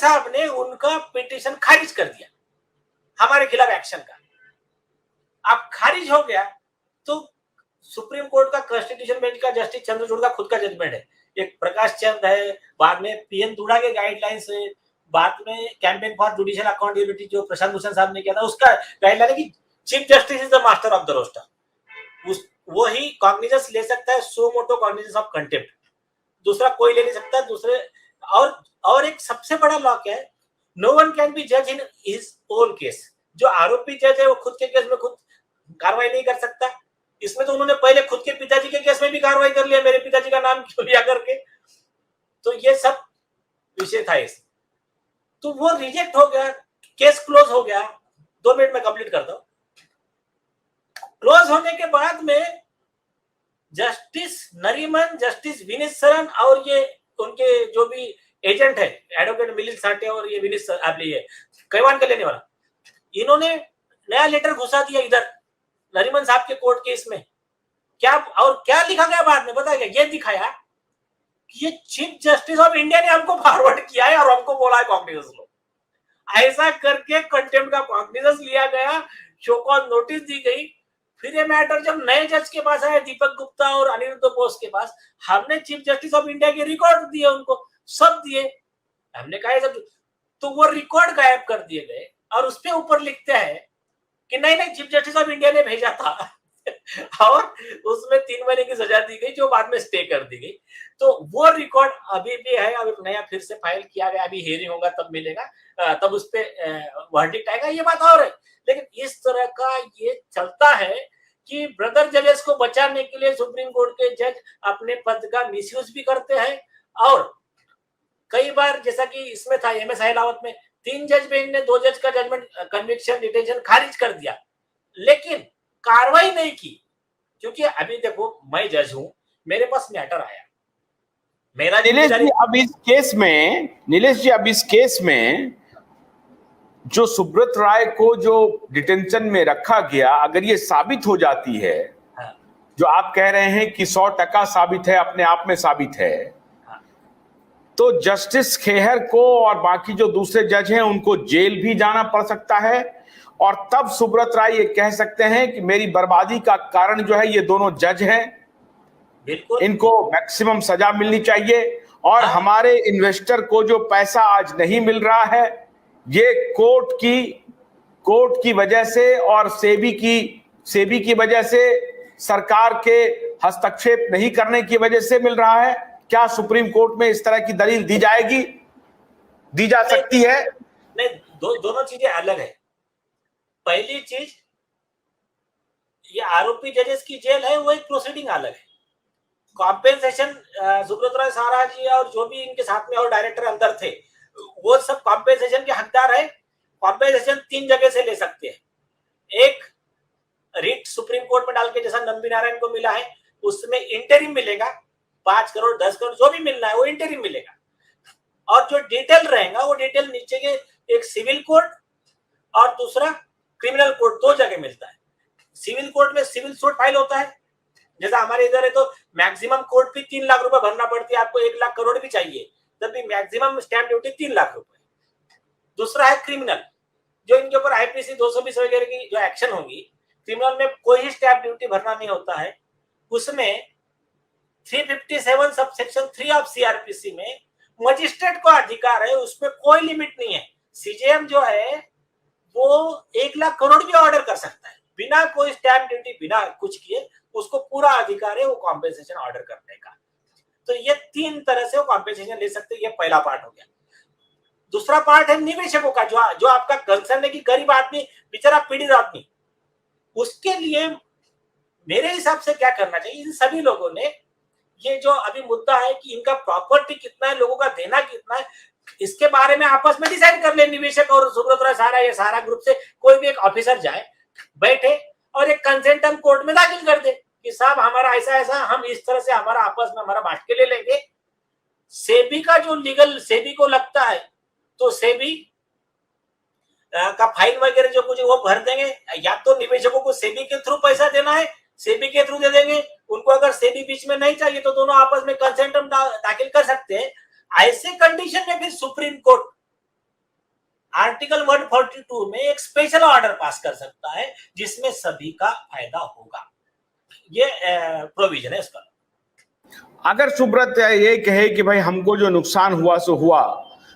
साहब ने उनका पिटीशन खारिज कर दिया, हमारे खिलाफ एक्शन का। अब खारिज हो गया तो सुप्रीम कोर्ट का कॉन्स्टिट्यूशन बेंच का जस्टिस चंद्रचूड़ का खुद का जजमेंट है, एक प्रकाश चंद है, बाद में पीएन तुड़ा के गाइडलाइंस है, बाद में कैंपेन फॉर जुडिशियल अकाउंटेबिलिटी जो प्रशांत भूषण साहब ने किया था उसका गाइडलाइन है कि chief justice is the master of the roster, वो ही कॉग्निजेंस ले सकता है, suo motu cognizance of contempt, दूसरा कोई ले नहीं सकता। दूसरे और एक सबसे बड़ा लॉ क्या है, नो वन कैन बी जज इन हिज ओन केस, जो आरोपी जज है वो खुद के केस में खुद कार्रवाई नहीं कर सकता। इसमें तो उन्होंने पहले खुद के पिताजी के केस में भी कार्रवाई कर लिया, मेरे पिताजी का नाम क्यों लिया करके, तो ये सब विषय था इस, तो वो रिजेक्ट हो गया, केस क्लोज हो गया। 2 मिनट में कंप्लीट करता हूं। क्लोज होने के बाद में जस्टिस नरीमन, जस्टिस विनीत सरन और ये उनके जो भी एजेंट है एडवोकेट मिलिंद साठे और ये विनीत ये कैवान के लेने वाला, इन्होंने नया लेटर घुसा दिया इधर नरीमन साहब के कोर्ट केस में। क्या और क्या लिखा गया बाद में पता है क्या, ये दिखाया कि ये चीफ जस्टिस ऑफ इंडिया ने हमको फॉरवर्ड किया है और हमको बोला है कॉग्निजेंस लो, ऐसा करके कंटेम्प्ट का कॉग्निजेंस लिया गया, शो कॉज नोटिस दी गई। फिर ये मैटर जब नए जज के पास आया, दीपक गुप्ता और अनिरुद्ध बोस के पास, हमने चीफ जस्टिस ऑफ इंडिया के रिकॉर्ड दिए, उनको सब दिए, हमने कहा सब, तो वो रिकॉर्ड गायब कर दिए गए और उसपे ऊपर लिखते हैं कि नहीं नहीं चीफ जस्टिस ऑफ इंडिया ने भेजा था और उसमें 3 महीने की सजा दी गई जो बाद में स्टे कर दी गई। तो वो रिकॉर्ड अभी भी है, अब नया फिर से फाइल किया गया, अभी हियरिंग होगा तब मिलेगा, तब उस पर वर्डिक्ट आएगा, ये बात और है। लेकिन इस तरह का ये चलता है कि ब्रदर जजेस को बचाने के लिए सुप्रीम कोर्ट के जज अपने पद का मिसयूज भी करते हैं, और कई बार जैसा कि इसमें था एमएस अहलावत में 3 जज बेंच ने 2 जज का जजमेंट कन्विक्शन डिटेंशन खारिज कर दिया, लेकिन कार्रवाई नहीं की। क्योंकि अभी देखो मैं जज हूं, मेरे पास मैटर आया, मेरा नीलेश जी अब इस केस में जो सुब्रत राय को जो डिटेंशन में रखा गया, अगर ये साबित हो जाती है, हाँ, जो आप कह रहे हैं कि 100% साबित है, अपने आप में साबित है, हाँ, तो जस्टिस खेहर को और बाकी जो दूसरे जज हैं उनको जेल भी जाना पड़ सकता है, और तब सुब्रत राय ये कह सकते हैं कि मेरी बर्बादी का कारण जो है ये दोनों जज हैं, बिल्कुल इनको मैक्सिमम सजा मिलनी चाहिए, और हाँ, हमारे इन्वेस्टर को जो पैसा आज नहीं मिल रहा है ये कोर्ट की वजह से और सेबी की वजह से, सरकार के हस्तक्षेप नहीं करने की वजह से मिल रहा है। क्या सुप्रीम कोर्ट में इस तरह की दलील दी जाएगी, दी जा सकती है? नहीं, दोनों चीजें अलग है। पहली चीज, ये आरोपी जजेस की जेल है, वो एक प्रोसीडिंग अलग है। कॉम्पेंसेशन सुब्रत राय सारा जी और जो भी इनके साथ में और डायरेक्टर अंदर थे, वो सब कॉम्पेंसेशन के हकदार है। कॉम्पेंसेशन 3 जगह से ले सकते हैं। एक रिट सुप्रीम कोर्ट में डाल के, जैसा नंबी नारायण को मिला है, उसमें इंटरिम मिलेगा, 5 करोड़ 10 करोड़ जो भी मिलना है वो इंटरिम मिलेगा, और जो डिटेल रहेगा वो डिटेल नीचे के एक सिविल कोर्ट और दूसरा क्रिमिनल कोर्ट, 2 जगह मिलता है। सिविल कोर्ट में सिविल सूट फाइल होता है, जैसा हमारे इधर है तो मैक्सिमम कोर्ट फी 3 लाख रुपए भरना पड़ती है, आपको 1 लाख करोड़ भी चाहिए तब भी मैक्सिमम स्टैंप ड्यूटी 3 लाख रुपए। दूसरा है क्रिमिनल, जो इनके ऊपर आईपीसी 220 वगैरह की जो एक्शन होगी, क्रिमिनल में कोई ही स्टैंप ड्यूटी भरना नहीं होता है। उसमें 357 सबसेक्शन 3 ऑफ सीआरपीसी में मजिस्ट्रेट को अधिकार है, उसमें कोई लिमिट नहीं है। सीजेएम जो है वो 1 लाख करोड़ भी ऑर्डर कर सकता है बिना कोई स्टैंप ड्यूटी, बिना कुछ किए, उसको पूरा अधिकार है वो कॉम्पेंसेशन ऑर्डर करने का। तो ये 3 तरह से वो कॉम्पेंसेशन ले सकते हैं, ये पहला पार्ट हो गया। दूसरा पार्ट है निवेशकों का, जो आपका कंसर्न है कि गरीब आदमी, बेचारा पीड़ित आदमी, उसके लिए मेरे हिसाब से क्या करना चाहिए, इन सभी लोगों ने, ये जो अभी मुद्दा है कि इनका प्रॉपर्टी कितना है, लोगों का देना कितना है, इसके बारे में आपस में डिसाइड कर ले निवेशक और सुब्रत राय सारा, ये सारा ग्रुप से कोई भी एक ऑफिसर जाए, बैठे और एक कंसेंटम कोर्ट में दाखिल कर दे कि साहब हमारा ऐसा ऐसा, हम इस तरह से हमारा आपस में हमारा बांट के ले लेंगे। सेबी का जो लीगल सेबी को लगता है तो सेबी का फाइन वगैरह जो कुछ वो भर देंगे, या तो निवेशकों को सेबी के थ्रू पैसा देना है, सेबी के थ्रू दे देंगे उनको। अगर सेबी बीच में नहीं चाहिए तो दोनों आपस में कंसेंटम दाखिल कर सकते हैं। ऐसे कंडीशन में फिर सुप्रीम कोर्ट आर्टिकल 142 में एक स्पेशल ऑर्डर पास कर सकता है जिसमें सभी का फायदा होगा। ये प्रोविजन है उसका। अगर सुब्रत ये कहे कि भाई हमको जो नुकसान हुआ सो हुआ,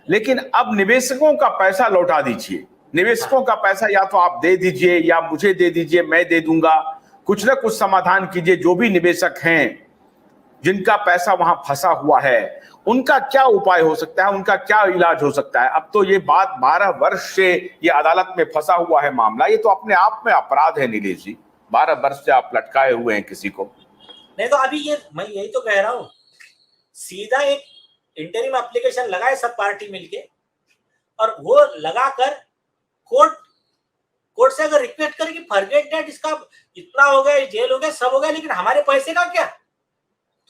लेकिन अब निवेशकों का पैसा लौटा दीजिए, निवेशकों का पैसा या तो आप दे दीजिए या मुझे दे दीजिए, मैं दे दूंगा, कुछ ना कुछ समाधान कीजिए। जो भी निवेशक हैं जिनका पैसा वहां फंसा हुआ है, उनका क्या उपाय हो सकता है, उनका क्या इलाज हो सकता है? अब तो ये बात 12 वर्ष से ये अदालत में फंसा हुआ है मामला, ये तो अपने आप में अपराध है नीलेश जी। 12 वर्ष से आप लटकाए हुए हैं किसी को। नहीं तो अभी ये मैं यही तो कह रहा हूं, सीधा एक इंटरिम एप्लीकेशन लगाए सब पार्टी मिलके, और वो लगाकर कोर्ट से अगर रिक्वेस्ट करे कि फॉरगेट दैट, इसका इतना हो गया, जेल हो गया, सब हो गया, लेकिन हमारे पैसे का क्या,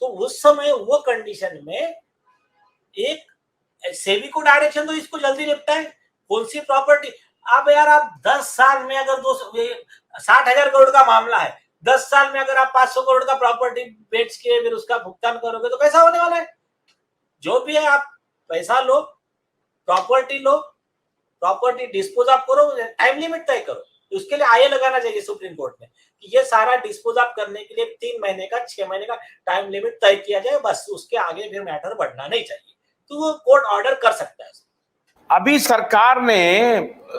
तो उस समय वो कंडीशन में एक सेबी को डायरेक्शन दो, इसको जल्दी निपटाए। कौन सी प्रॉपर्टी, अब यार आप 10 साल में अगर 60,000 करोड़ का मामला है, 10 साल में अगर आप 500 करोड़ का प्रॉपर्टी बेच के फिर उसका भुगतान करोगे तो कैसा होने वाला है? जो भी है आप पैसा लो, प्रॉपर्टी डिस्पोज ऑफ करो, टाइम लिमिट तय करो। उसके लिए आईए लगाना चाहिए सुप्रीम कोर्ट में कि ये सारा डिस्पोज ऑफ करने के लिए 3 महीने का 6 महीने का टाइम लिमिट तय किया जाए, बस उसके आगे फिर मैटर बढ़ना नहीं चाहिए, तो वो कोर्ट ऑर्डर कर सकता है। अभी सरकार ने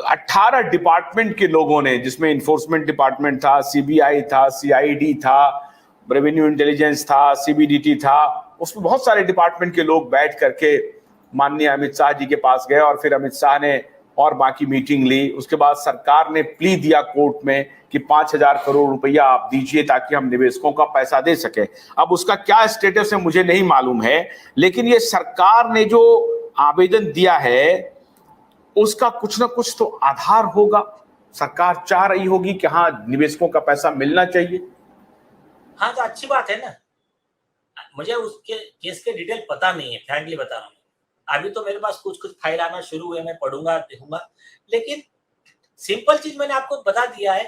18 डिपार्टमेंट के लोगों ने, जिसमें इन्फोर्समेंट डिपार्टमेंट था, सीबीआई था, सीआईडी था, रेवेन्यू इंटेलिजेंस था, सीबीडीटी था, उसमें बहुत सारे डिपार्टमेंट के लोग बैठ करके माननीय अमित शाह जी के पास गए और फिर अमित शाह ने और बाकी मीटिंग ली। उसके बाद सरकार ने प्ली दिया कोर्ट में कि 5,000 करोड़ रुपया आप दीजिए ताकि हम निवेशकों का पैसा दे सके। अब उसका क्या स्टेटस है मुझे नहीं मालूम है, लेकिन ये सरकार ने जो आवेदन दिया है उसका कुछ ना कुछ तो आधार होगा। सरकार चाह रही होगी कि हाँ निवेशकों का पैसा मिलना चाहिए। हाँ तो अच्छी बात है ना। मुझे उसके केस के डिटेल पता नहीं है, फ्रैंकली बता रहा हूँ। अभी तो मेरे पास कुछ फाइल आना शुरू हुए, मैं पढ़ूंगा देखूंगा, लेकिन सिंपल चीज मैंने आपको बता दिया है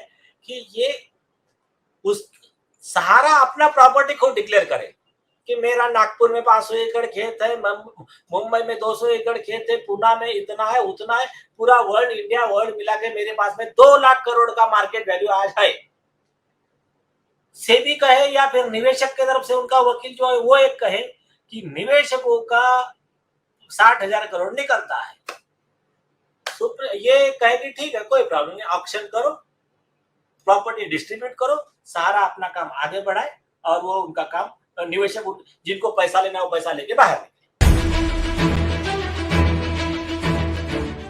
कि ये उस सहारा अपना प्रॉपर्टी खुद डिक्लेयर करे कि मेरा नागपुर में 500 एकड़ खेत है, मुंबई में 200 एकड़ खेत है, पुणे में इतना है उतना है, पूरा वर्ल्ड इंडिया वर्ल्ड मिला के मेरे पास में 2 लाख करोड़ का मार्केट वैल्यू आज है। सेबी कहे या फिर निवेशक की तरफ से उनका वकील जो है वो एक कहे कि निवेशकों का 60,000 करोड़ निकलता है, तो ये कहे कि ठीक है कोई प्रॉब्लम नहीं, ऑक्शन करो, प्रॉपर्टी डिस्ट्रीब्यूट करो, सारा अपना काम आगे बढ़ाए और वो उनका काम, निवेशक जिनको पैसा लेना है वो पैसा लेके बाहर